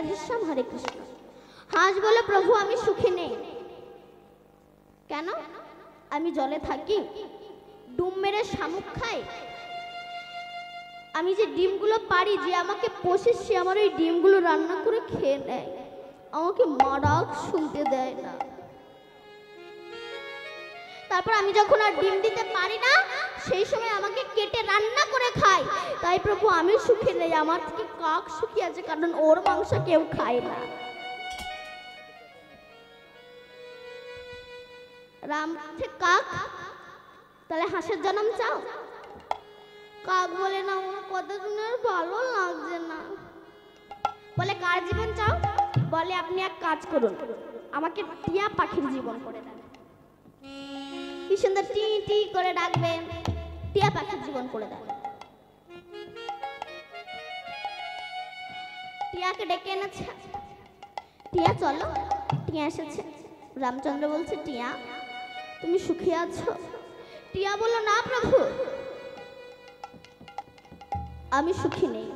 রাধেশ্যাম হরে কৃষ্ণ। হাঁস বলে প্রভু আমি সুখে নেই। কেন? আমি জলে থাকি, ডুব মেরে শামুক খাই, আমি যে ডিমগুলো পারি, যে আমাকে পোষে সে আমার ওই ডিমগুলো রান্না করে খেয়ে নেয়, আমাকে মারাক শুনতে দেয় না। তারপর আমি যখন আর ডিম দিতে পারি না সেই সময় আমাকে কেটে রান্না করে খায়। তাই প্রভু আমি সুখে নেই, আমার থেকে কাক সুখী আছে, কারণ ওর মাংস কেউ খায় না। রাম কাক, তাহলে হাঁসের জন্ম চাও? কাক বলে না, আমার কথা শুনে ভালো লাগছে না। বলে কার জীবন চাও? বলে আপনি এক কাজ করুন, আমাকে টিয়া পাখির জীবন করে দেন। কি সুন্দর টি টি করে ডাকবেন, টিয়া পাখির জীবন করে দেন। টিয়াকে ডেকে এনেছে, টিয়া চলো। টিয়া এসেছে। রামচন্দ্র বলছে টিয়া তুমি সুখী আছো? টিয়া বলল না প্রভু, আমি সুখী নেই।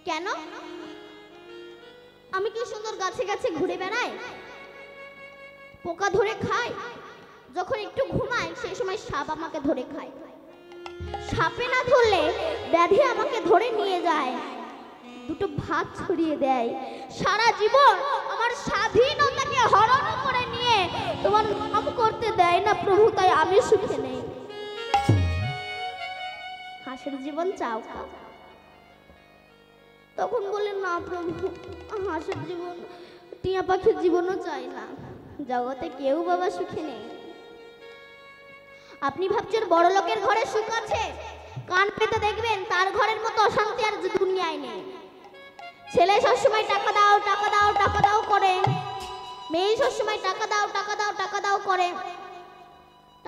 কেন? আমি কি সুন্দর গাছে গাছে ঘুরে বেড়াই, পোকা ধরে খাই, যখন একটু ঘুমাই সেই সময় সাপ আমাকে ধরে খায়, সাপে না ধরলে ব্যাধি আমাকে ধরে নিয়ে যায়, দুটো ভাত ছড়িয়ে দেয়, সারা জীবন আমার স্বাধীনতাকে হরণ করে নিয়ে তোমার নাম করতে দেয় না প্রভু, তাই আমি সুখে নেই। হাঁসের জীবন চাও? তখন বলে না প্রভু, হাঁসের জীবন, টিয়া পাখির জীবনও চাই না, জগতে কেউ বাবা সুখে নেই। আপনি ভাবছেন বড় লোকের ঘরে সুখ আছে, কান পেতে দেখবেন তার ঘরের মতো অশান্তি আর দুনিয়ায় নেই। ছেলে সবসময় টাকা দাও টাকা দাও টাকা দাও করে, মেয়ে সবসময় টাকা দাও টাকা দাও টাকা দাও করে,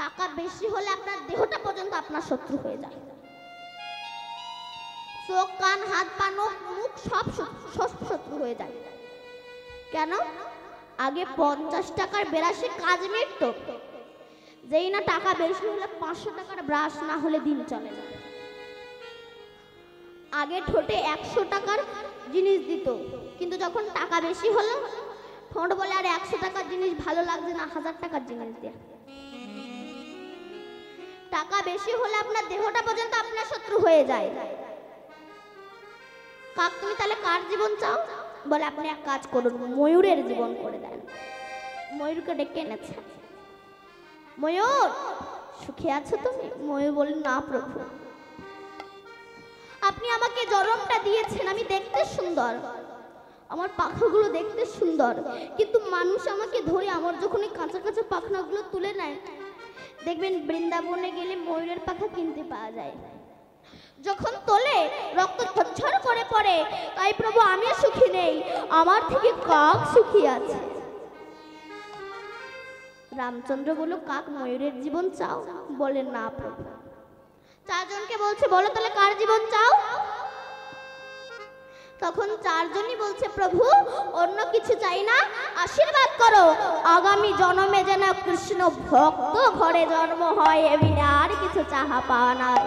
টাকা বেশি হলে আপনার দেহটা পর্যন্ত আপনার শত্রু হয়ে যায়। চোখ কান হাত পা মুখ সব শত্রু হয়ে যায়। কেন? আগে 50 টাকার ব্রাশে কাজ মিটত, যেই না টাকা বেশি হলে 500 টাকার ব্রাশ না হলে দিন চলে না। আগে ঠোঁটে 100 টাকার জিনিস দিত, কিন্তু যখন টাকা বেশি হলো ঠোঁট বলে আর 100 টাকার জিনিস ভালো লাগছে না, 1000 টাকার জিনিস দিয়ে। টাকা বেশি হলে আপনার দেহটা পর্যন্ত আপনার শত্রু হয়ে যায়। কাক তুমি তাহলে কার জীবন চাও? বলে আপনি এক কাজ করুন, ময়ূরের জীবন করে দেন। ময়ূরকে ডেকে এনেছে, ময়ূর সুখে আছো তুমি? ময়ূর বলে না প্রভু, আপনি আমাকে জন্মটা দিয়েছেন, আমি দেখতে সুন্দর, আমার পাখাগুলো দেখতে সুন্দর, কিন্তু মানুষ আমাকে ধরে আমার যখন এই কাঁচা কাঁচা পাখনাগুলো তুলে নেয়, দেখবেন বৃন্দাবনে গেলে ময়ূরের পাখা কিনতে পাওয়া যায়, যখন তোলে রক্ত ঝরঝর করে পড়ে। তাই প্রভু আমি সুখী নেই, আমার থেকে কাক সুখী আছে। রামচন্দ্র বলল কাক ময়ূরের জীবন চাও? বলেন না প্রভু। চারজনকে বলছে বলো তাহলে কার জীবন চাও? তখন চারজনই বলছে প্রভু অন্য কিছু চাই না, আশীর্বাদ করো আগামী জন্মে যেন কৃষ্ণ ভক্ত ঘরে জন্ম হয়, এমনি আর কিছু চাহা পাওয়া নাই।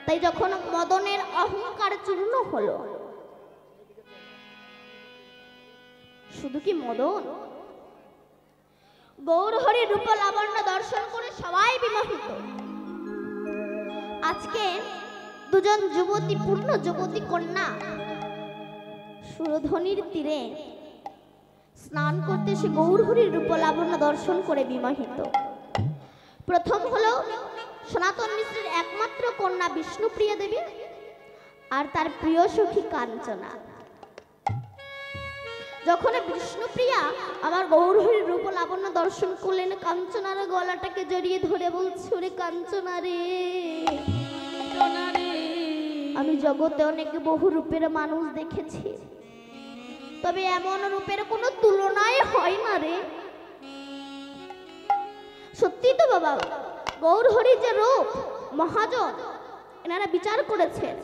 তাই যখন মদনের অহংকার চূর্ণ হলো, শুধু কি মদন, গৌর হরি রূপ লাবণ্য দর্শন করে সবাই বিমোহিত। আজকে দুজন যুবতী, পূর্ণ যুবতী কন্যা সুরধনির তীরে স্নান করতে সে গৌর হরির রূপ লাবণ্য দর্শন করে বিমোহিত। প্রথম হলো সনাতন মিশ্রের একমাত্র কন্যা বিষ্ণুপ্রিয়া দেবী আর তার প্রিয় সখী কাঞ্চনা। যখন বিষ্ণুপ্রিয়া আমার গৌর হরির রূপ লাবণ্য দর্শন করলেন, কাঞ্চনার গলাটাকে জড়িয়ে ধরে বলছে ওরে কাঞ্চনা রে, আমি জগতে অনেক বহু রূপের মানুষ দেখেছি, তবে এমন রূপের কোনো তুলনাই হয় না রে। সত্যি তো বাবা, গৌর হরি যে রূপ মহাজন, এনারা বিচার করেছেন,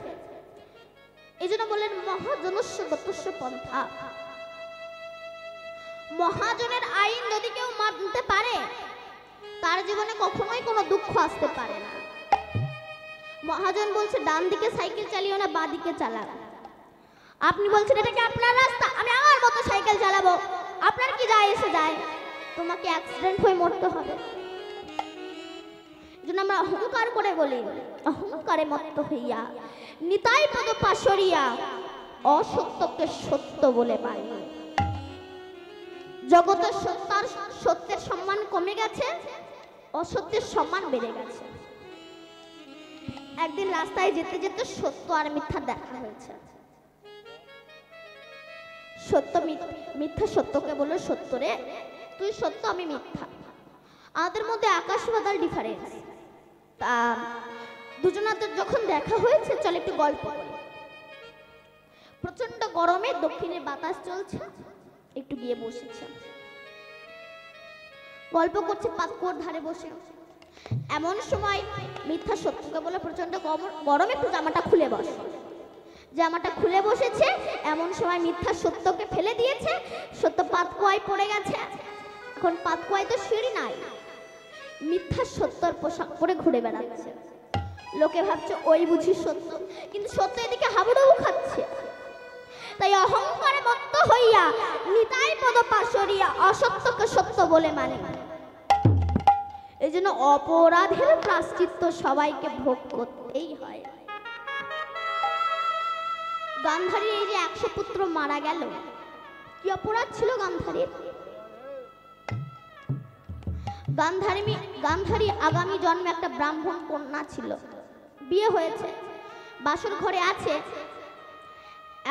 এই জন্য বললেন মহাজনস্য গতস্য পন্থা। মহাজনের আইন যদি কেউ মানতে পারে তার জীবনে কখনোই কোনো দুঃখ আসতে পারে না। মহাজন বলছে ডান দিকে সাইকেল চালিও না, বাঁ দিকে চালাও। আপনি বলছেন এটা কি আপনার রাস্তা, আমি আমার মতো সাইকেল চালাবো, আপনার কি যায় এসে যায়, তোমাকে অ্যাক্সিডেন্ট হয়ে মরতে হবে। জন্য আমরা অহংকার করে বলি, অহংকারে মত্ত হইয়া নিতাই পদ পাশরিয়া অসত্যকে সত্য বলে পাই। জগতের সত্যের সম্মান কমে গেছে, অসত্যের সম্মান বেড়ে গেছে। একদিন রাস্তায় যেতে যেতে সত্য আর মিথ্যা দেখা হয়েছে। সত্য মিথ্যা সত্যকে বলল, সত্য রে তুই সত্য আমি মিথ্যা, আমাদের মধ্যে আকাশ পাতাল ডিফারেন্স। তা দুজনাদের যখন দেখা হয়েছে চল একটু গল্প করি। প্রচন্ড গরমে দক্ষিণে বাতাস চলছে, একটু গিয়ে বসেছে, গল্প করছে পাতকুয়োর ধারে বসে। এমন সময় মিথ্যা সত্যকে বলে প্রচন্ড গরমে একটু জামাটা খুলে বসে। জামাটা খুলে বসেছে, এমন সময় মিথ্যা সত্যকে ফেলে দিয়েছে, সত্য পাতকুয়ায় পড়ে গেছে। এখন পাতকুয়ায় তো সিঁড়ি নাই, মিথ্যা সত্যর পোশাক পরে ঘুরে বেড়াচ্ছে। লোকে ভাবছে ওই বুঝি সত্য, কিন্তু সত্য এদিকে হাবুডুবু খাচ্ছে। তাই অহংকারে মত্ত হইয়া নিতাই পদ পাশরিয়া অসত্যকে সত্য বলে মানে। এই জন্য অপরাধের প্রায়শ্চিত্ত সবাইকে ভোগ করতেই হয়। গান্ধারীর এই যে 100 পুত্র মারা গেল, কি অপরাধ ছিল গান্ধারীর? গান্ধারী আগামী জন্মে একটা ব্রাহ্মণ কন্যা ছিল, বিয়ে হয়েছে, বাসর ঘরে আছে।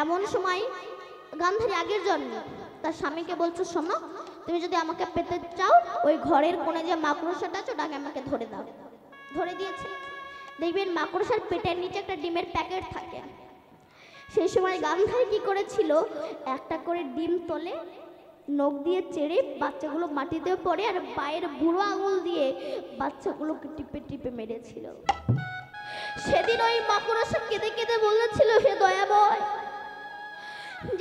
এমন সময় গান্ধারী আগের জন্মে তার স্বামীকে বলছো, শোনো তুমি যদি আমাকে পেতে চাও ওই ঘরের কোণে যে মাকড়সাটা আছে ওটাকে আমাকে ধরে দাও। ধরে দিয়েছে। দেখবেন মাকড়সার পেটের নিচে একটা ডিমের প্যাকেট থাকে। সেই সময় গান্ধারী কি করেছিল, একটা করে ডিম তোলে নখ দিয়ে চেড়ে বাচ্চাগুলো মাটিতে পড়ে আর পায়ের বুড়ো আঙুল দিয়ে বাচ্চাগুলোকে টিপে টিপে মেরেছিল। সেদিন ওই মাকড়সা কেঁদে কেঁদে বলেছিল, হে দয়াময়,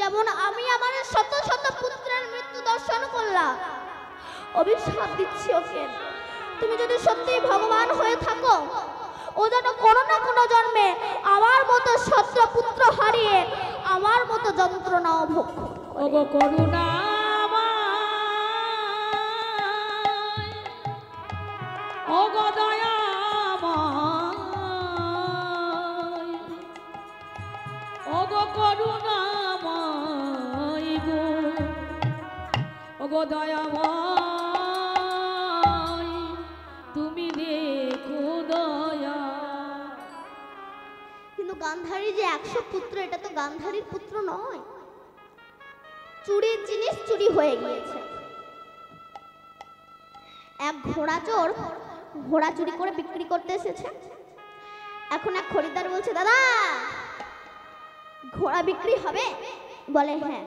যেমন আমি আমার শত শত পুত্রের মৃত্যু দর্শন করলাম, অভিশাপ দিচ্ছি ওকে, তুমি যদি সত্যিই ভগবান হয়ে থাকো ও যেন কোনো না কোনো জন্মে আমার মতো শত পুত্র হারিয়ে আমার মতো যন্ত্রণা ভোগ করে। করুণা ওগো দয়াময়, ওগো করুণাময় গো, ওগো দয়াময় তুমি দেখো দয়া। কিন্তু গান্ধারী যে 100 পুত্র, এটা তো গান্ধারীর পুত্র নয়, চুরির জিনিস চুরি হয়ে গিয়েছে। এক ঘোড়া চোর ঘোড়া চুরি করে বিক্রি করতে এসেছে। এখন এক খরিদ্দার বলছে, দাদা ঘোড়া বিক্রি হবে? বলে হ্যাঁ।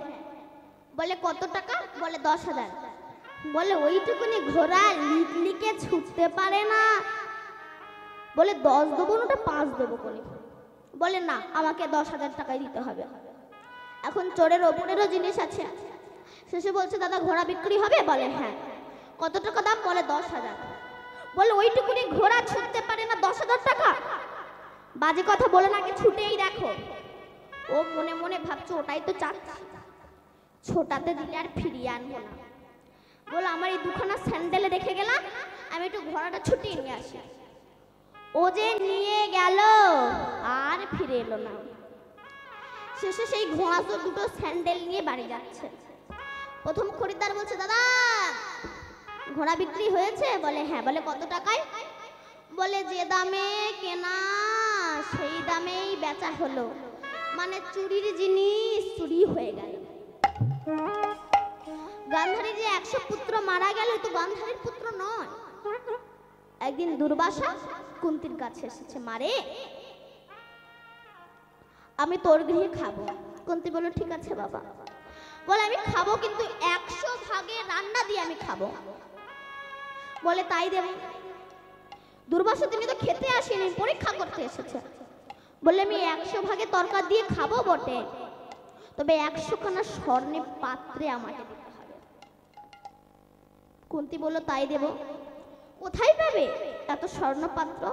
বলে কত টাকা? বলে 10,000। বলে ওইটুকুনি ঘোড়া লিকে ছুটতে পারে না। বলে 10 দেবো না, 5 দেবো কোনি। বলে না, আমাকে 10,000 টাকাই দিতে হবে। এখন চোরের ওপরেরও জিনিস আছে। শেষে বলছে, দাদা ঘোড়া বিক্রি হবে? বলে হ্যাঁ। কত টাকা দাম? বলে 10,000। বলে ওইটুকুনি ঘোড়া ছুটতে পারে না, 10,000 টাকা? বাজে কথা বলে না, আগে ছুটেই দেখো। ও মনে মনে ভাবছে ওটাই তো চাচ্ছি, ছোটাতে দিলে আর ফিরিয়ে আনবো না। বলে আমার এই দুখানা স্যান্ডেলে রেখে গেলাম, আমি একটু ঘোড়াটা ছুটিয়ে নিয়ে আসি। ও যে নিয়ে গেল আর ফিরে এলো না। শেষে সেই ঘোড়া তো দুটো স্যান্ডেল নিয়ে বাড়ি যাচ্ছে। প্রথম খরিদ্দার বলছে, দাদা ঘোড়া বিক্রি হয়েছে? বলে হ্যাঁ। বলে কত টাকায়? বলে যে দামে কেনা সেই দামেই বেচা হলো, মানে চুরির জিনিস চুরি হয়ে গেল। গান্ধারীর যে 100 পুত্র মারা গেল, তো গান্ধারীর পুত্র নয়। একদিন দুর্বাসা কুন্তির কাছে এসেছে, মারে আমি তোর গৃহে খাবো। কুন্তি বলল ঠিক আছে বাবা। বলে আমি খাবো, কিন্তু 100 ভাগে রান্না দিয়ে আমি খাবো। বলে তাই দেব। দুর্বাসা তিনি তো খেতে আসেনি, পরীক্ষা করতে এসেছে। বলে আমি 100 ভাগে তরকারি দিয়ে খাবো বটে, তবে 100 খানা স্বর্ণের পাত্রে আমাকে দিতে হবে। কুন্তি বলল তাই দেব। কোথায় পাবে এত স্বর্ণ পাত্র?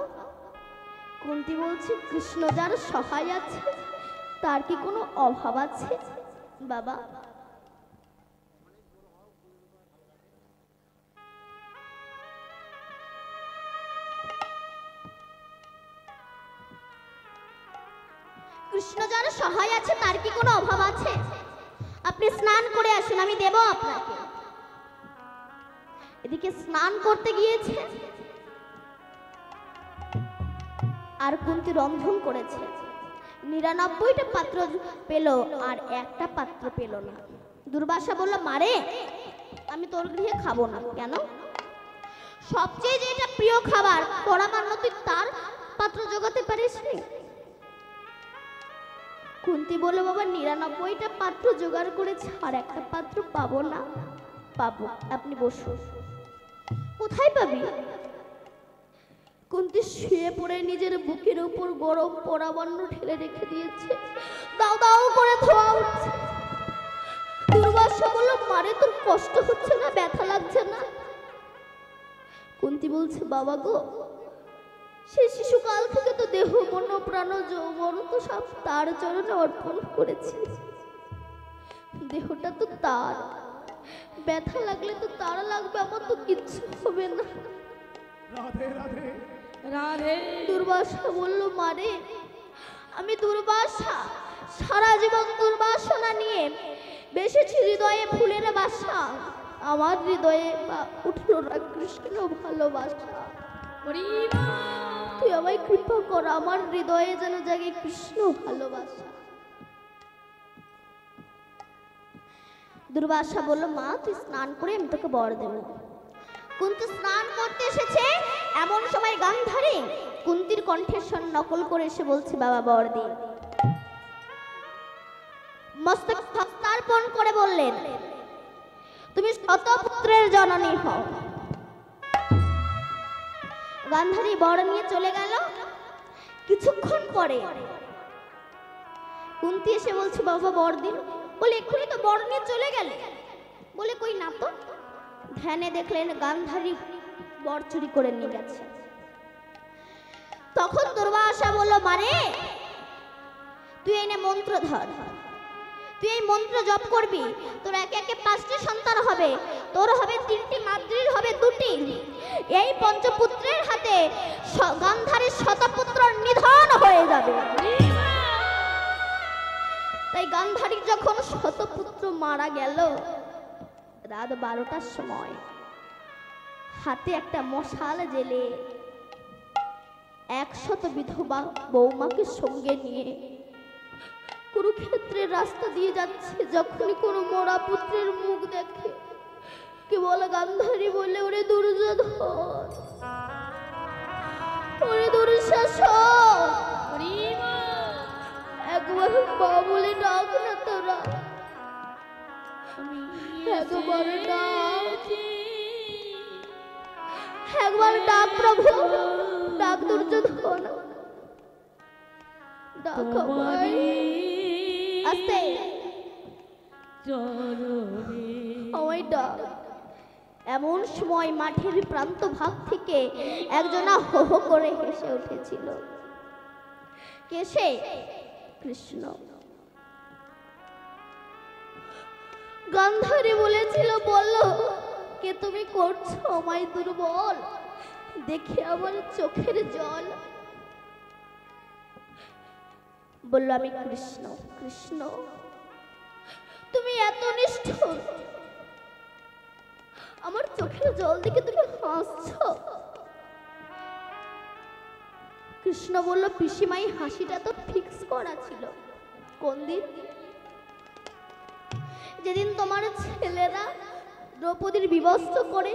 কুন্তী বলছে, কৃষ্ণ যার সহায় আছে তার কি কোনো অভাব আছে বাবা? কৃষ্ণ যার সহায় আছে তার কি কোনো অভাব আছে? আপনি স্নান করে আসুন, আমি দেব আপনাকে। এদিকে স্নান করতে গিয়েছে আর কুন্তী রন্ধন করেছে। 99টা পাত্র পেল আর একটা পাত্র পেল না। দুর্বাসা বলল, মারে আমি তোর গৃহে খাবো না। কেন? সবচেয়ে যেটা প্রিয় খাবার পরামান্য তুই তার পাত্র জোগাতে পারিস নি? কুন্তী বলল, বাবা 99টা পাত্র জোগাড় করেছে আর একটা পাত্র পাবো না। পাবো, আপনি বসুন। কোথায় পাবি? কুন্তী শুয়ে পড়ে নিজের বুকের উপর গরম পরামান্য ঢেলে রেখে দিয়েছে। দাও দাও করে ধোয়া উঠছে। দুর্বাসা বলল, মারে তোর কষ্ট হচ্ছে না, ব্যথা লাগছে না? কুন্তী বলছে, বাবা গো, সে শিশুকাল থেকে তো দেহ মন প্রাণ যৌবন তো সব তার চরণে অর্পণ করেছি। দেহটা তো তার, ব্যথা লাগলে তো তার লাগবে, আমার তো কিচ্ছু হবে না। রাধে রাধে রাধে। দুর্বাসা বলল, মারে আমি দুর্বাসা সারা জীবন দুর্বাসনা নিয়ে বেসেছি হৃদয়ে ফুলের বাসা। আমার হৃদয়ে উঠল না কৃষ্ণ ভালোবাসা। তুই আমায় কৃপা কর, আমার হৃদয়ে যেন জাগে কৃষ্ণ ভালোবাসা। দুর্বাসা বলল, মা তুই স্নান করে আমি তোকে বর দেব। কুন্তী স্নান করতে এসেছে, এমন সময় গান্ধারী কুন্তীর কণ্ঠের স্বর নকল করে এসে বলছে, বাবা বর দিন। মস্তক হস্তার্পণ করে বললেন, তুমি শতপুত্রের জননী হও। গান্ধারী বর নিয়ে চলে গেল। কিছুক্ষণ পরে কুন্তী এসে বলছে, বাবা বর দিন। বলে, এক্ষুনি তো বর নিয়ে চলে গেলে। বলে, কই না তো। ধ্যানে দেখলেন গান্ধারী বর চুরি করে নিয়ে গেছে। তখন দুর্বাসা বলল, মারে তুই এনে মন্ত্র ধর, তুই এই মন্ত্র জপ করবি, তোর একে একে 5টি সন্তান হবে, তোর হবে 3টি, মাদ্রির হবে 2টি। এই পঞ্চপুত্রের হাতে গান্ধারীর শতপুত্র নিধন হয়ে যাবে। তাই গান্ধারীর যখন শতপুত্র মারা গেল, রাত 12টার সময় হাতে একটা মশাল জেলে 100 বিধবা বৌমাকে সঙ্গে নিয়ে কুরুক্ষেত্রের রাস্তা দিয়ে যাচ্ছে। যখনই কোনো মরা পুত্রের মুখ দেখে কেবল গান্ধারী বলে, ওরে দুর্যোধন, ওরে দুঃশাসন, একবার মা বলে ডাক না তোরা, একবার ডাক, একবার ডাক প্রভু, ডাক দুর্যোধন, ডাক আমায়। আস্তে আমায় ডাক। এমন সময় মাঠের প্রান্ত ভাগ থেকে একজনা হো হো করে হেসে উঠেছিল। কে সে? কৃষ্ণ। গান্ধারী বলেছিল, বললো, কে তুমি করছো আমায় দুর্বল দেখে আমার চোখের জল। বলল, আমি কৃষ্ণ। কৃষ্ণ, তুমি এত নিষ্ঠুর, আমার চোখের জল দেখে তুমি হাসছো। কৃষ্ণ বলল, পিসিমাই হাসিটা তো ফিক্স করা ছিল। কোন দিন? যেদিন তোমার ছেলেরা দ্রৌপদীর বিবস্ত্র করে,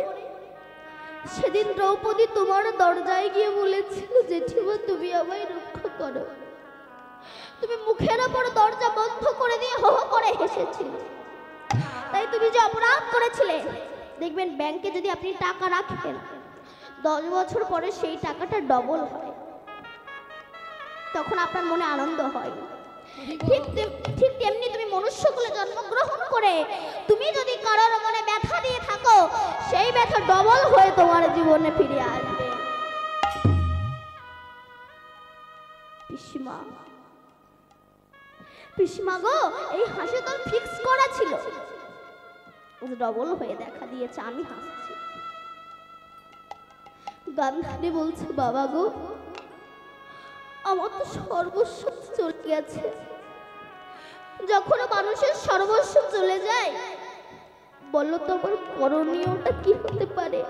সেদিন দ্রৌপদী তোমার দরজায় গিয়ে বলেছিল, জেঠিমা তুমি আমায় রক্ষা করো। তুমি মুখের ওপর দরজা বন্ধ করে দিয়ে হো হো করে হেসেছিলে। তাই তুমি যে অপরাধ করেছিলে, দেখবেন ব্যাংকে যদি আপনি টাকা রাখেন 10 বছর পরে সেই টাকাটা ডবল হয়, তখন আপনার মনে আনন্দ হয়। ঠিক তেমনি তুমি মনুষ্যকুলে জন্মগ্রহণ করে তুমি যদি কারোর মনে ব্যথা দিয়ে থাকো, সেই ব্যথা ডবল হয়ে তোমার জীবনে ফিরে আসবে। পিসিমা, পিসিমা গো, এই হাসি তো ফিক্স করা ছিল, ডবল হয়ে দেখা দিয়েছে, আমি হাসছি। গান্ধারী বলছে, বাবা গো, আমার তো সর্বস্ব চলে গেছে। যখন মানুষের সর্বস্ব চলে যায়, বলো তো আমার করণীয়টা কি হতে পারে?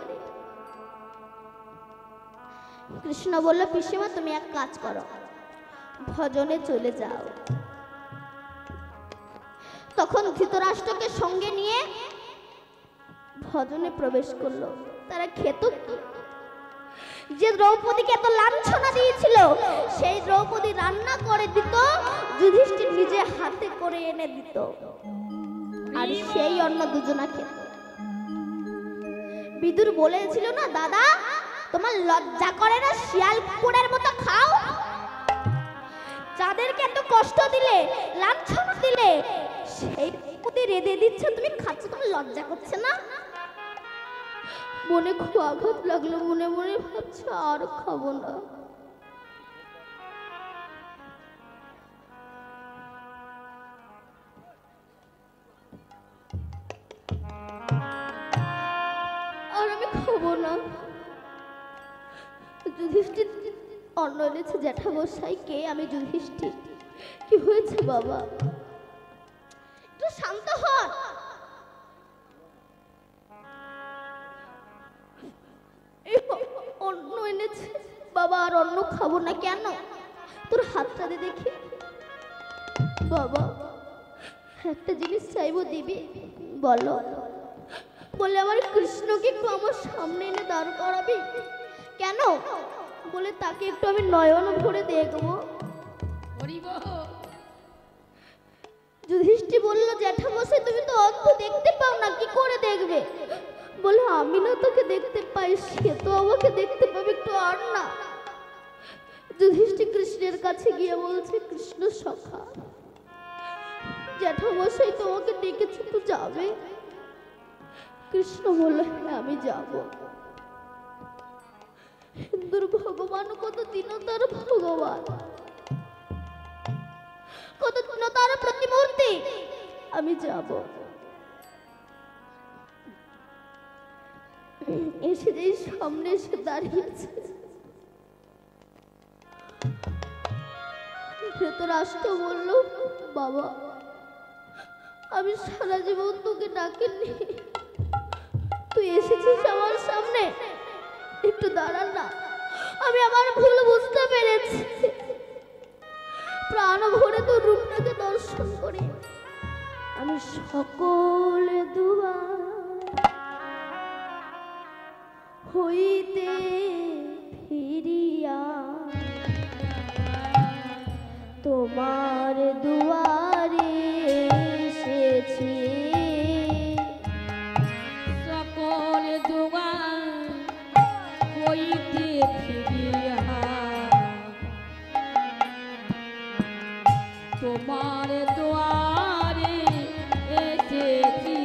কৃষ্ণ বলল, পিসিমা তুমি এক কাজ করো, ভজনে চলে যাও। তখন ধৃতরাষ্ট্রকে সঙ্গে নিয়ে ভজনে প্রবেশ করলো। তারা খেত কি? যে দ্রৌপদীকে এত লাঞ্ছনা দিয়েছিল, সেই দ্রৌপদী রান্না করে দিত, যুধিষ্ঠির নিজে হাতে করে এনে দিত, আর সেই অন্ন দুজনা খেত। বিদুর বলেছিল না, দাদা তোমার লজ্জা করে না, শিয়াল কুকুরের মতো খাও? যাদেরকে এত কষ্ট দিলে, লাঞ্ছনা দিলে, সেই দ্রৌপদী রেঁধে দিচ্ছে, তুমি খাচ্ছ, তোমার লজ্জা করছে না? মনে খুব আঘাত লাগলো, মনে মনে ভাবছে আর খাবো না। আর আমি খাবো না। যুধিষ্ঠির অন্ন এনেছে জ্যাঠামশাই। কে? আমি যুধিষ্ঠির। কি হয়েছে বাবা? একটু শান্ত হন। অন্ন এনেছে বাবা, আর অন্ন খাবো না। কেন? তোর হাতটা দে দেখি। বাবা একটা জিনিস চাইবো, দিবি? বলো। বলে আমার কৃষ্ণকে একটু আমার সামনে এনে দাঁড় করাবি। কেন? বলে তাকে একটু আমি নয়ন ভরে দেখবো। যুধিষ্ঠির বলল, জ্যাঠামশাই তুমি তো অন্ধ, দেখতে পাও না, কি করে দেখবে? বলে আমি না তোকে দেখতে পাই, সে তো আমাকে দেখতে পাবে, একটু আর না। যুধিষ্ঠির কৃষ্ণের কাছে গিয়ে বলছে, কৃষ্ণ সখা, জ্যাঠামশাই তোমাকে ডেকেছে, তো যাবে? কৃষ্ণ বলল, হ্যাঁ আমি যাব। হিন্দুর ভগবান কত দীনতার ভগবান, কত দীনতার প্রতিমূর্তি। আমি যাব। এসে যেই সামনে এসে দাঁড়িয়েছে, ধৃতরাষ্ট্র বলল, বাবা আমি সারা জীবন তোকে ডাকিনি, তুই এসেছিস আমার সামনে, একটু দাঁড়ান না, আমি আমার ভুল বুঝতে পেরেছি। প্রাণ ভরে তোর রূপটাকে দর্শন করে আমি সকল দুয়ার হইতে ফিরিয়া তোমার দুয়ারে এসেছি। সকল দুয়ার হইতে ফিরিয়া তোমার দুয়ারে এসেছি।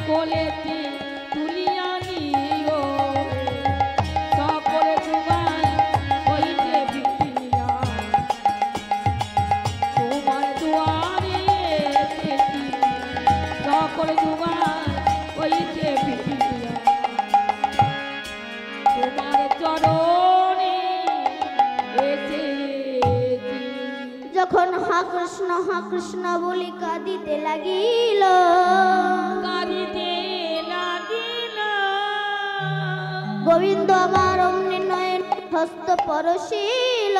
কোলেতে তুলিয়া নিও সকল যুগায় হইতে ভিড়িয়া তোমার দুয়ারে এসেছি সকল যুগায় হইতে ভিড়িয়া তোমার চরণে এসেছি। যখন হা কৃষ্ণ বলি কাঁদিতে লাগিল, কাঁদিতে লাগিল গোবিন্দ আমার অমনি নয়ন হস্ত পরশিল,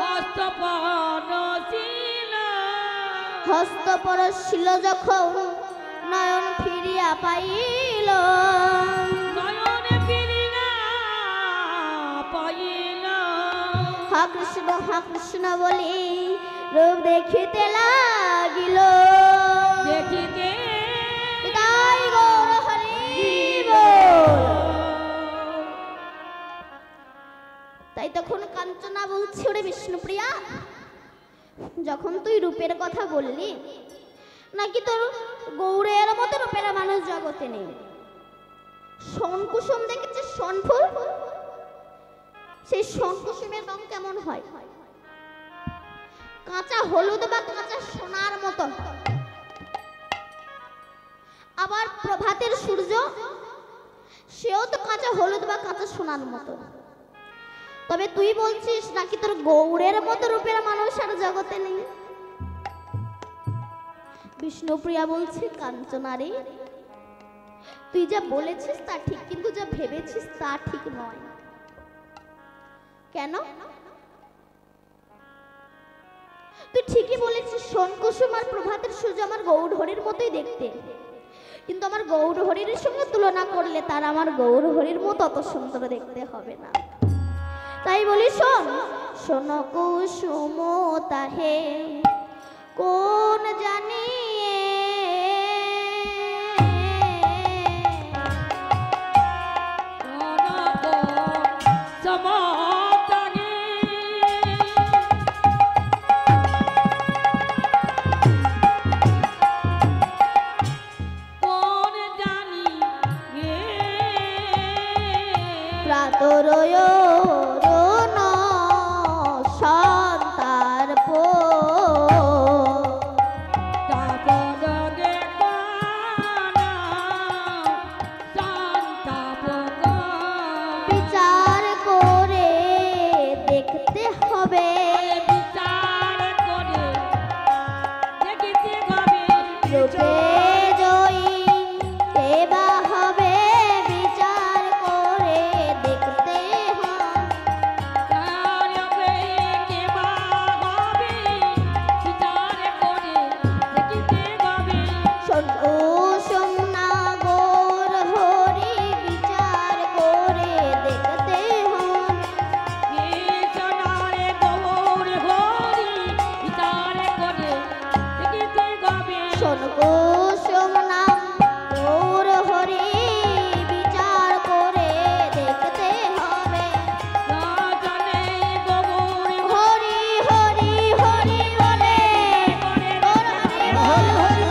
হস্ত পরশিল হস্ত পরশিল যখন নয়ন ফিরিয়া পাইল, নয়ন ফিরিয়া পাইল হা কৃষ্ণ বলি রূপ দেখিতে লাগিল, দেখিতে তাই গৌর হরি বল। তাই তখন কাঞ্চনা বলছি, ওরে বিষ্ণুপ্রিয়া, যখন তুই রূপের কথা বললি, নাকি তোর গৌরের মতো রূপের মানুষ জগতে নেই। শনকুসুম দেখেছিস? শনফুল, সেই শনকুসুমের রং কেমন হয়? কাঁচা হলুদ বা কাঁচা সোনার মতো। আবার প্রভাতের সূর্য, সেও তো কাঁচা হলুদ বা কাঁচা সোনার মতো। তবে তুই বলছিস নাকি তোর গৌরের মতো রূপের মানুষ আর জগতে নেই। বিষ্ণুপ্রিয়া বলছে, কাঞ্চনা রে, তুই যা বলেছিস তা ঠিক, কিন্তু যা ভেবেছিস তা ঠিক নয়। কেন? তুই ঠিকই বলেছিস, শনকুসুম আর প্রভাতের সূর্য আমার গৌর হরির মতোই দেখতে, কিন্তু আমার গৌর হরির সঙ্গে তুলনা করলে তার আমার গৌর হরির মতো অত সুন্দর দেখতে হবে না। তাই বলি শোন, শোন কুসুম তাহে কোন জানি সমাতানে কোন জানি গে প্রাতরয় রোন সন্তার পো তাপদ দেখানা শান্তাপদ বিচার করে দেখতে হবে, বিচার করে দেখিতে হবে রূপে জয়ী সেবা হবে, বিচার করে দেখতে হবে। তার হবে কেবা হবে বিচার করে দেখিতে হবে শোন না গৌর হরি, বিচার করে দেখতে হবে। সোনারে গৌর হরি বিচার করে দেখিতে হবে শোন কুসুম নাম গৌর হরি, বিচার করে দেখতে হবে। রাজনে গৌর হরি হরি হরি বলে, গৌর হরি বল, হরি